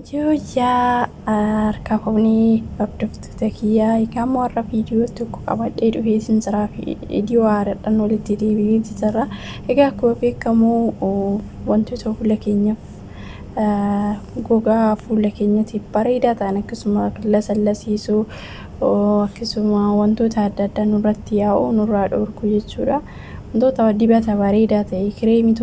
Jooja harka fuunii hordoftoota kiyyaa eegamoo har'a viidiyoo tokko qabadhee dhufee sinsiraa fi viidiyoo haaraadhaan walitti deebi'ee jira. Egaa akkuma beekamu wantoota fuula keenyaaf gogaa fuula keenyaatiif bareedaa ta'an akkasuma lasallasiisuu akkasuma wantoota adda addaa nurratti yaa'u nurraa dhorku jechuudha. Wantoota dibata bareedaa ta'e kireemii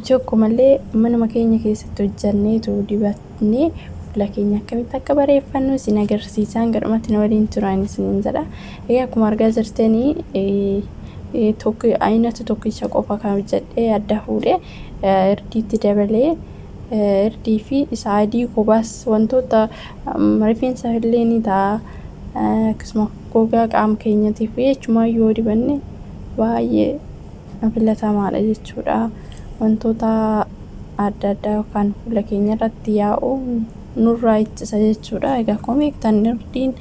tokko malee manuma keenya keessatti hojjanneetu dibatnee fuula keenya akkamitti akka bareeffannu isin agarsiisaan gadhumatti na waliin turaan isiniin jedha. Egaa akkuma argaa jirtanii aynata tokkicha qofa kan hojjedhee adda fuudhee irdiitti dabalee irdii fi isa adii kobaas wantoota rifeensa illee ni ta'a akkasuma gogaa qaama keenyaatiif jechuudha yoo dibanne baay'ee filatamaadha jechuudha. Wantoota adda addaa kan fuula keenya irratti yaa'u nurraa ittisa jechuudha. Egaa akkuma beektan irdiin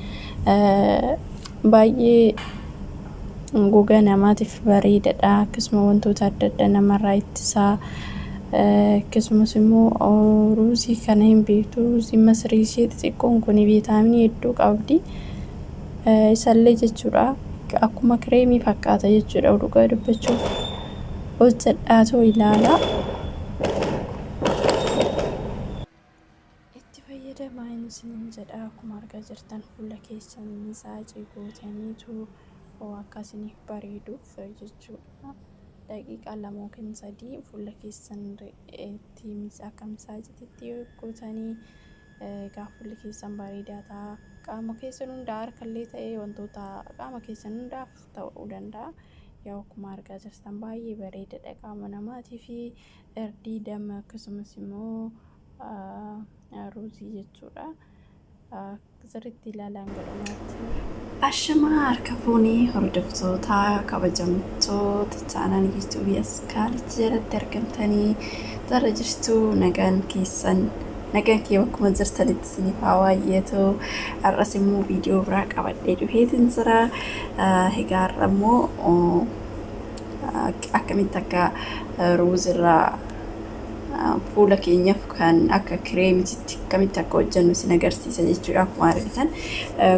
baay'ee gogaa namaatiif bareedaadha. Akkasuma wantoota adda addaa namarraa ittisa. Akkasumas immoo ruuzii kana hin beektu. Ruuzii masrii ishee xixiqqoon kun viitaaminii hedduu qabdi. Isallee jechuudha akkuma kireemii fakkaata jechuudha. Dhugaa dubbachuuf hojjedhaatoo ilaala. Itti fayyadamaa isiniin jedha. Akkuma argaa jirtan fuula keessan misaajii gootaniitu akkasiniif bareeduuf jechuudha. Daqiiqaa 2 yookiin 3 fuula keessan itti akka misaajiitti gootanii egaa fuulli keessan bareedaa ta'a. Qaama keessan hundaa harkallee ta'ee wantoota qaama keessan hundaaf ta'uu danda'a. Yaa akkuma argaa jirtan baay'ee bareedaadha qaama namaatii fi irdii dama akkasumas immoo ruuzii jechuudha. Sirriitti ilaalaan gadhumaatti. Ashamaa harka fuunii hordoftoota kabajamtoota chaanaalii yuutuubii Askaalichi jalatti argamtanii irra jirtu nagaan kee bakkuma jirtanitti isiniif haa baay'atu. Har'as immoo viidiyoo biraa qabadhee dhufeetiin jira. Egaa har'a immoo akkamitti akka ruuzirraa fuula keenyaaf kan akka kireemiitti akkamitti akka hojjennu isin agarsiisa jechuudha. Akkuma argitan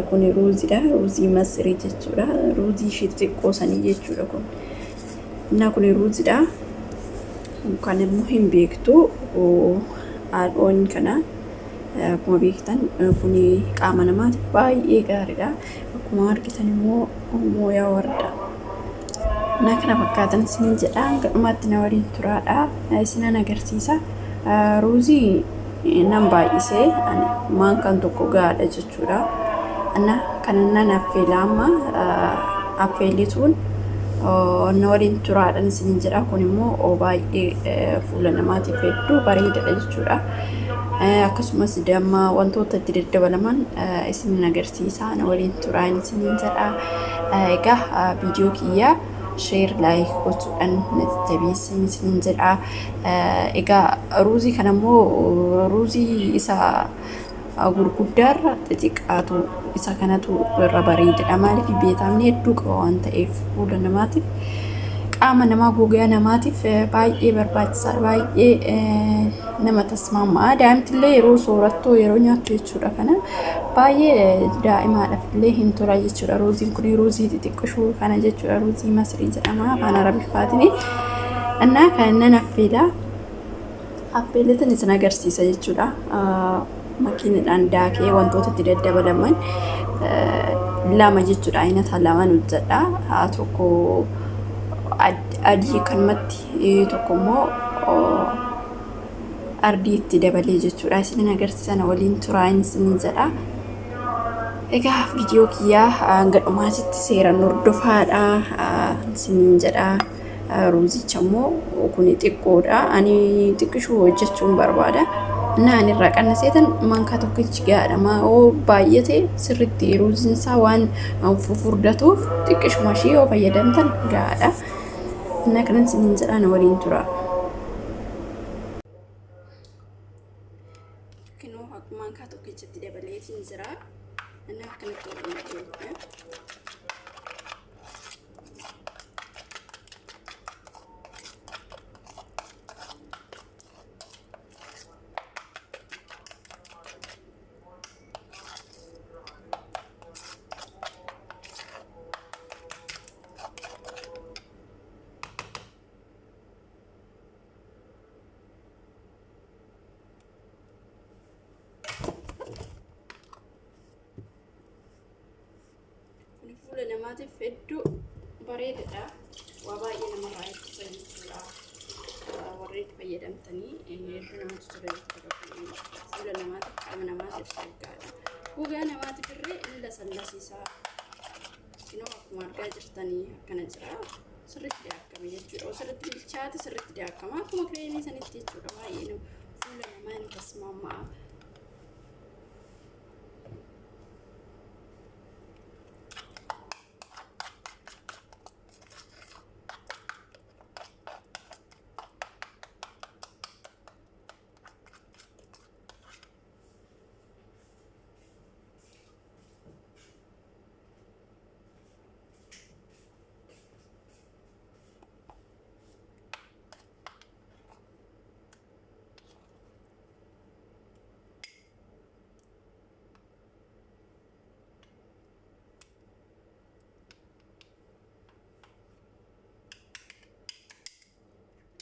kun ruuziidha. Ruuzii masrii jechuudha. Ruuzii ishee xixiqqoo sanii jechuudha kun. Innaa kun ruuziidha. Kan immoo hin beektu haadhoon kana akkuma beektan kun qaama namaatiif baay'ee gaariidha. Akkuma argitan immoo mooyaa warda. Naa kana fakkaatan isiniin jedha. Gadhumaatti na waliin turaadha. Isinan agarsiisa. Ruuzii nan baay'isee maankaan tokko gaadha jechuudha. Kanan affeela amma affeellituun na waliin turaadhaan isiniin jedha. Kun immoo baay'ee fuula namaatiif hedduu bareedaadha jechuudha. Akkasumas damma wantoota itti daddabalaman isinin agarsiisa. Na waliin turaan isiniin jedha. Egaa viidiyoo kiyyaa share like gochuudhaan natti jabeessin isiniin jedha. Egaa ruuzii kana immoo ruuzii isa gurguddaarra xixiqqaatu isa kanatu irra bareedaadha. Maaliif viitaaminii hedduu qaba waan ta'eef fuula namaatiif qaama namaa gogaa namaatiif baay'ee barbaachisaadha. Baay'ee nama tasmaama. Daa'imtillee yeroo soorattu yeroo nyaattu jechuudha. Kana baay'ee daa'imaadhaaf illee hin tura jechuudha. Ruuziin kun ruuzii xixiqqoo kana jechuudha. Ruuzii masrii jedhama afaan arabiffaatiin. Innaa kan nan affeelatan isin agarsiisa jechuudha. Makiinadhaan daakee wantoota itti daddabalaman lama jechuudha. Aynata lamaan hojjedha. Tokko adii kanumatti tokko immoo ardii itti dabalee jechuudha. Isinin agarsiisan waliin turaan isinin jedha. Egaa viidiyoo kiyyaa gadhumaatitti seeraan hordofaadha isinin jedha. Ruuzicha immoo kun xiqqoodha. Ani xiqqishuu hojjechuun barbaada. Ani irraa qannaseetan maankaa tokkichi gaadha. Baay'ate sirriitti ruuziin isaa waan fufurdatuuf xiqqishuma ishee yoo fayyadamtan gaadha. Kanan isinin jedha na waliin tura. Maankaa tokkichatti dabaleetiin jira. Akkanatti waliin keenya. namaatiif hedduu bareedaadha. Waa baay'ee namarraa ittisa jechuudha. Warri itti fayyadamtanii hedduu namatti tola jechuudha. Fuula namaatiif qaama namaatiif salgaadha. Gogaa namaatiif illee ni lasallasiisa. Kunoo akkuma argaa jirtanii akkana jira. Sirriitti daakame jechuudha. Sirriitti bilchaate sirriitti daakama. Akkuma kireemii sanitti jechuudha. Baay'ee fuula namaa ni tasmaamaa.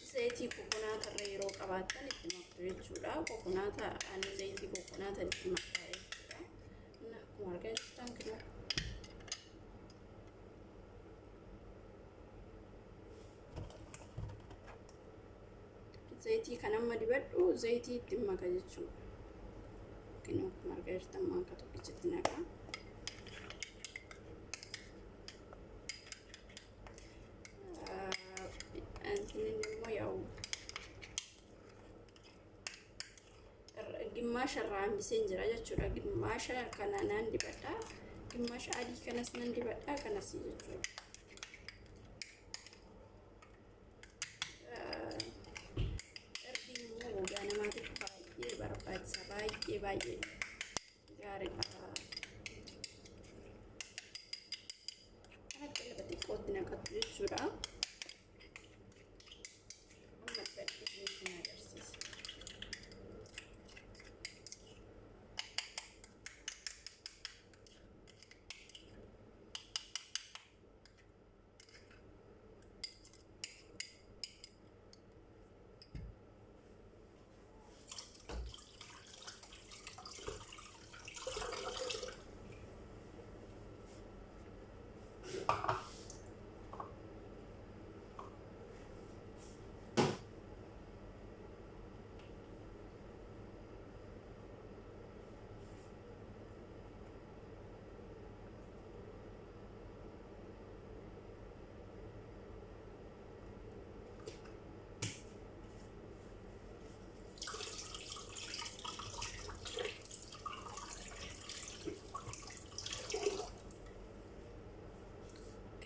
Zayitii kokonaataa irra yeroo qabaatan itti maktu jechuudha. Kokonaataa ani zayitii kokonaataa itti maktaa jechuudha. Akkuma argaa jirtan kunoo zayitii kan amma dibadhu zayitii itti maka jechuudha. Kunoo akkuma argaa jirtan maanka tokkichatti naqaa. Gimmaasha irraa hambiseen jira jechuudha. Gimmaasha kana nan dibadha. Gimmaasha adii kanas nan dibadha. Kanas jechuudha. Erdi immoo gogaa namaatiif baay'ee barbaachisa. Baay'ee gaariidha. Kana qalaba xiqqootti naqatu jechuudha. Amma badhee isin agarsiisa.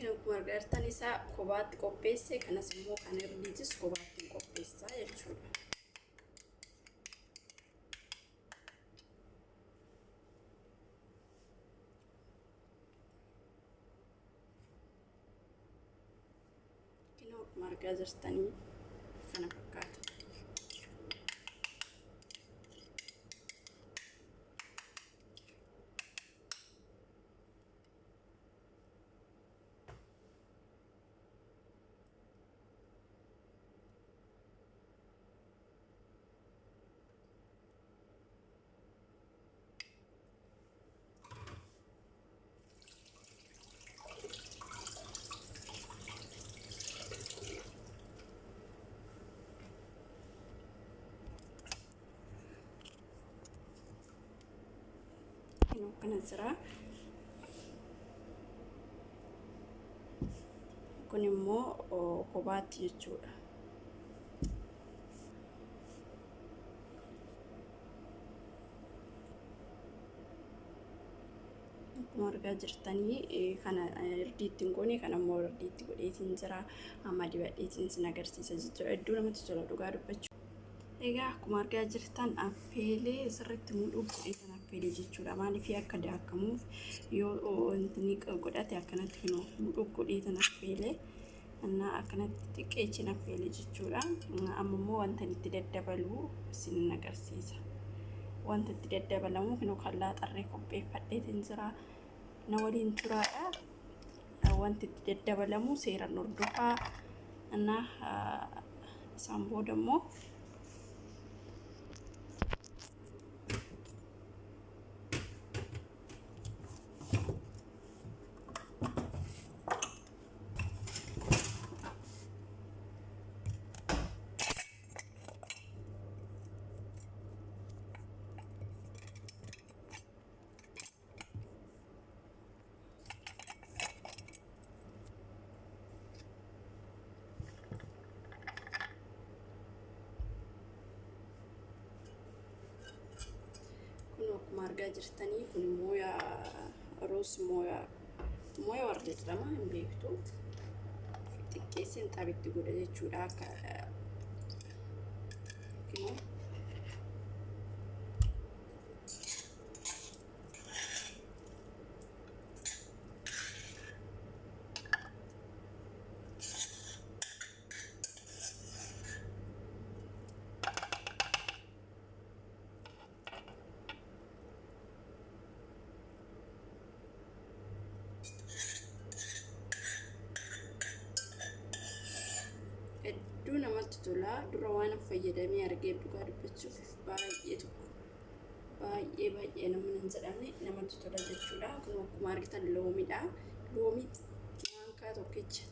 Akkuma argitan isaa kophaatti qopheesse. Kanas immoo kan irdiitis kophaatti qopheessa jechuudha. Akkuma argaa jirtanii kana fakkaata. Kana jira. Kun immoo kophaatti jechuudha. Akkuma argaa jirtanii kana irdiittiin goone kana immoo irdiitti godheetiin jira. Amma dibadheetiin sin agarsiisa jechuudha. Iddoo namatti tola dhugaa dubbachuu. Egaa akkuma argaa jirtan affeelee sirriitti mudhuu godheetan affeelee jechuudha. Maaliif akka daakamuuf yoo wanti godhate akkanatti kunoo mudhuu godheetan affeelee akkanatti xiqqeechin affeelee jechuudha. Amma immoo wanta itti daddabaluu sin agarsiisa. Wanta itti daddabalamu kunoo kallaa xarree qopheeffadheetiin jira. Na waliin turaadha. Wanti itti daddabalamu seeraan hordofaa. Isaan booda immoo akkuma argaa jirtanii kun mooyaa roos mooyaa warra jedhama hin beektu. Xiqqeesseen xabitti godha jechuudha akka hedduu namatti tola. Dura waan fayyadamee argee dhugaa dubbachuuf baay'ee namni hin jedhamne namatti tola jechuudha. Kun akkuma argitan loomiidha. Loomii maankaa tokkicha.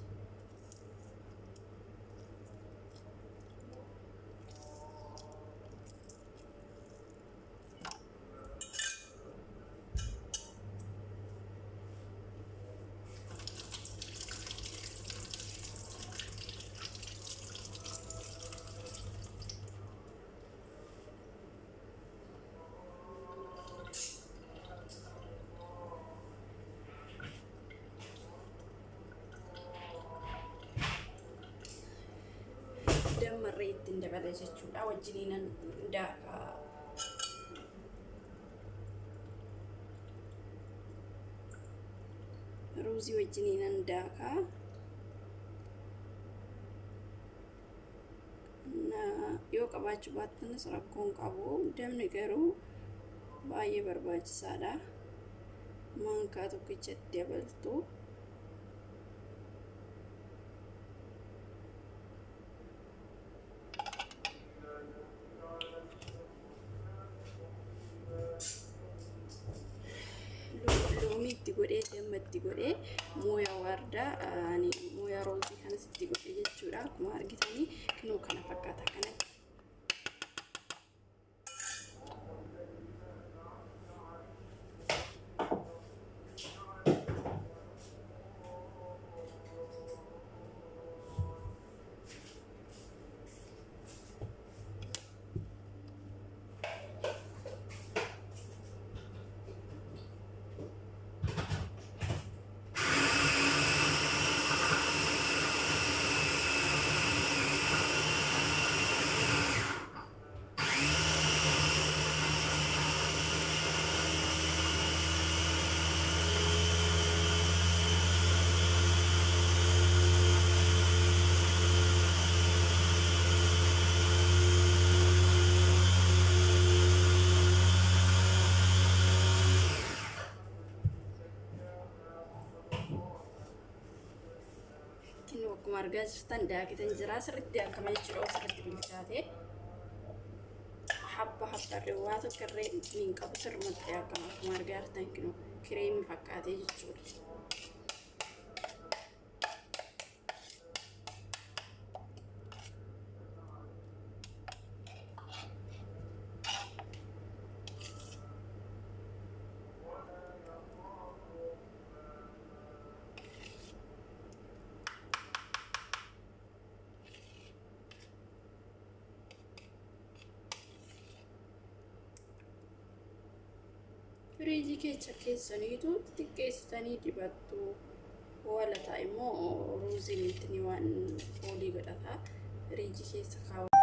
Dammarree ittiin dabala jechuudha. Wajjiniin daakaa ruuzii wajjiniin daakaa yoo qabaachuu baattanis rakkoon qabu. Damni garuu baay'ee barbaachisaadha. Maankaa tokkichatti dabaltu. Itti godhee dammatti godhee mooyaa wardaa mooyaa roozii kanas itti godhee jechuudha. Akkuma argitanii kinoo kana fakkaata kanatti. Akkuma argaa jirtan daakitan jira. Sirriitti akkama jechuudha. Sirriitti bilchaatee habba irree waa tokko irree hin qabu. Sirriitti akkama akkuma argaa jirtan kinoo kireemii fakkaatee jechuudha. Firiijii keessa keessaniitu xiqqeessitanii dibattu. Walataa immoo ruuziin ittiin waan foolii godhata. Firiijii keessa kaawwatu.